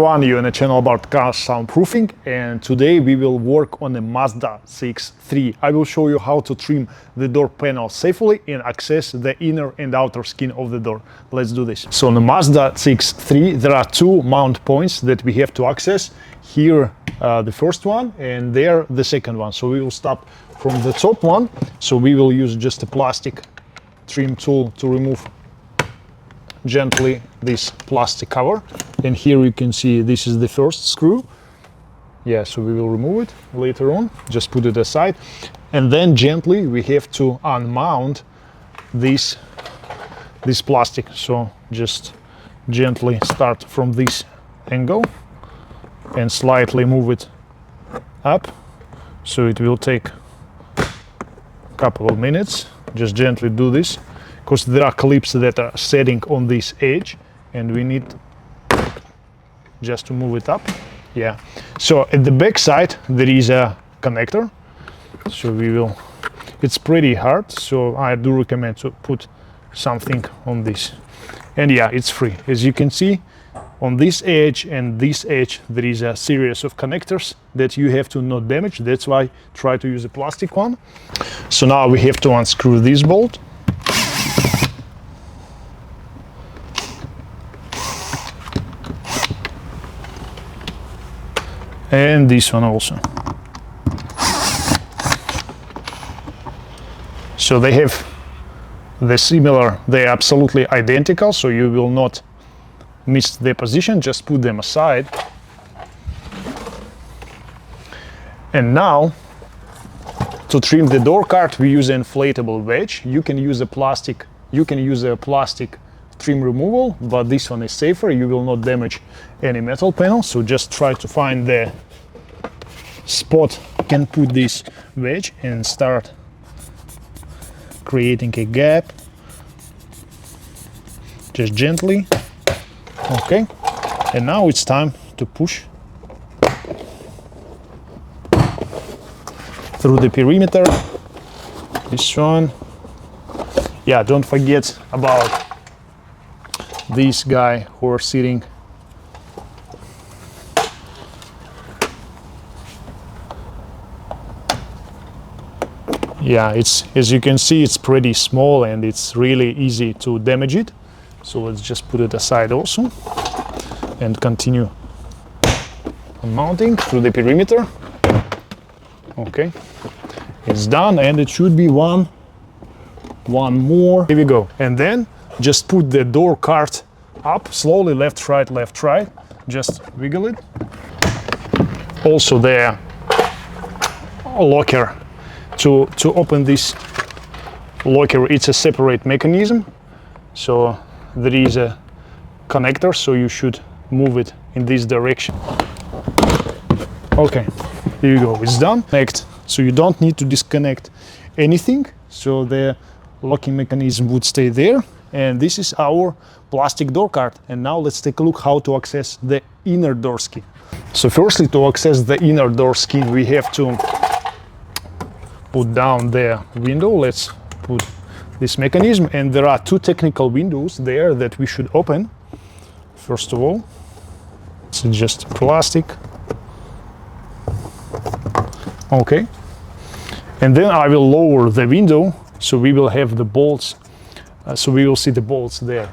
everyone, you're on a channel about car soundproofing, and today we will work on a Mazda CX-3. I will show you how to trim the door panel safely and access the inner and outer skin of the door. Let's do this. So on the Mazda CX-3 there are two mount points that we have to access. Here the first one and there the second one. So we will start from the top one. So we will use just a plastic trim tool to remove gently this plastic cover, and here you can see this is the first screw. Yeah, so we will remove it later on, just put it aside, and then gently we have to unmount this plastic. So just gently start from this angle and slightly move it up. So it will take a couple of minutes. Just gently do this, because there are clips that are setting on this edge and we need just to move it up. Yeah, so at the back side there is a connector, so we will, it's pretty hard, so I do recommend to put something on this. And yeah, it's free. As you can see, on this edge and this edge there is a series of connectors that you have to not damage. That's why try to use a plastic one. So now we have to unscrew this bolt. And this one also. So they have the similar, they're absolutely identical, so you will not miss their position. Just put them aside. And now to trim the door card we use an inflatable wedge. You can use a plastic trim removal, but this one is safer. You will not damage any metal panel, so just try to find the spot. You can put this wedge and start creating a gap, just gently. Okay, and now it's time to push through the perimeter. This one, yeah, don't forget about this guy who are sitting. Yeah, it's, as you can see, it's pretty small and it's really easy to damage it. So let's just put it aside also and continue mounting through the perimeter. Okay, it's done, and it should be one more. Here we go. And then just put the door card up slowly, left, right, just wiggle it. Also the locker, to open this locker, it's a separate mechanism, so there is a connector, so you should move it in this direction. Okay, here you go, it's done. Connect, so you don't need to disconnect anything, so the locking mechanism would stay there. And this is our plastic door card. And now let's take a look how to access the inner door skin. So firstly, to access the inner door skin we have to put down the window. Let's put this mechanism, and there are two technical windows there that we should open. First of all, it's just plastic. Okay, and then I will lower the window, so we will have the bolts, so we will see the bolts there.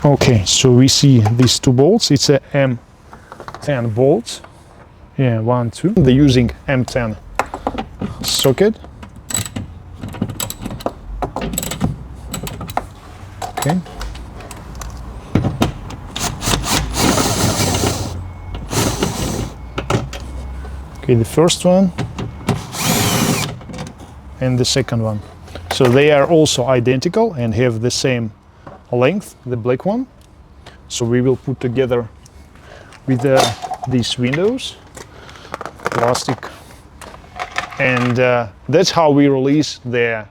Okay, so we see these two bolts. It's a M10 bolts. Yeah, 1, 2. They're using M10 socket. Okay. Okay, the first one and the second one. So they are also identical and have the same length, the black one. So we will put together with these windows, plastic, and that's how we release the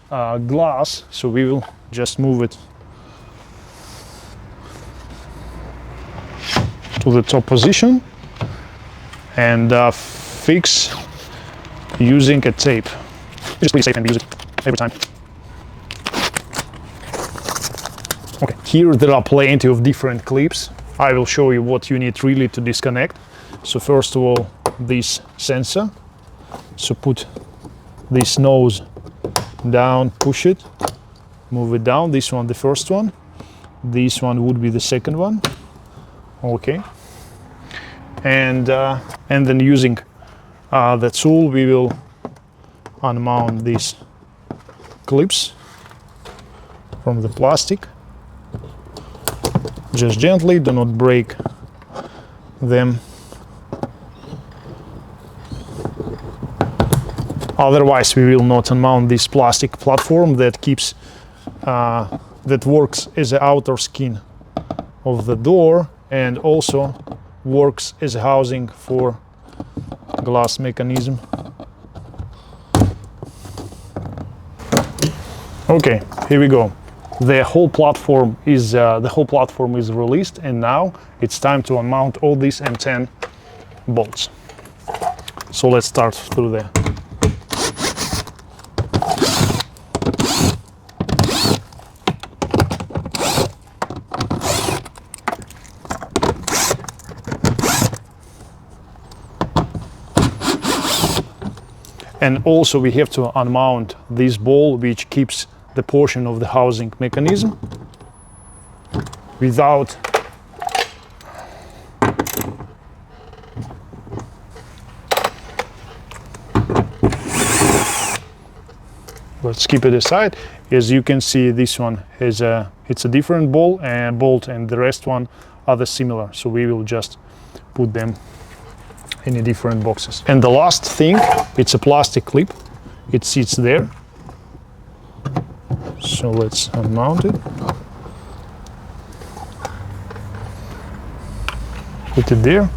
glass. So we will just move it to the top position and fix using a tape. Just please safe and use it every time. Okay, here there are plenty of different clips. I will show you what you need really to disconnect. So first of all, this sensor. So put this nose down, push it, move it down. This one, the first one. This one would be the second one. Okay. And then using the tool, we will unmount these clips from the plastic. Just gently, do not break them. Otherwise, we will not unmount this plastic platform that keeps that works as the outer skin of the door and also works as a housing for glass mechanism. Okay, here we go. The whole platform is released, and now it's time to unmount all these M10 bolts. So let's start through there. And also we have to unmount this ball which keeps the portion of the housing mechanism without let's keep it aside. As you can see, this one has it's a different bolt and the rest one are the similar, so we will just put them in the different boxes. And the last thing, it's a plastic clip. It sits there. So let's unmount it. Put it there.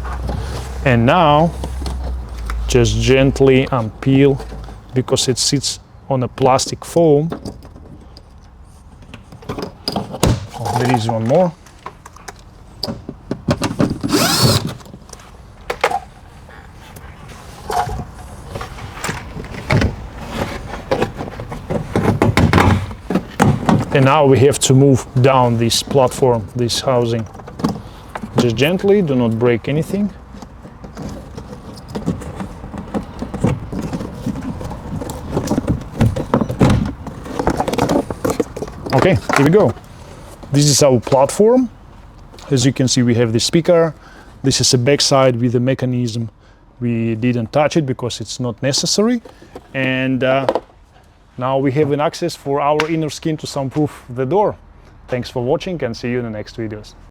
And now just gently unpeel, because it sits on a plastic foam. Oh, there is one more. And now we have to move down this platform, this housing. Just gently, do not break anything. Okay, here we go. This is our platform. As you can see, we have the speaker. This is a backside with a mechanism. We didn't touch it because it's not necessary. And now we have an access for our inner skin to soundproof the door. Thanks for watching and see you in the next videos.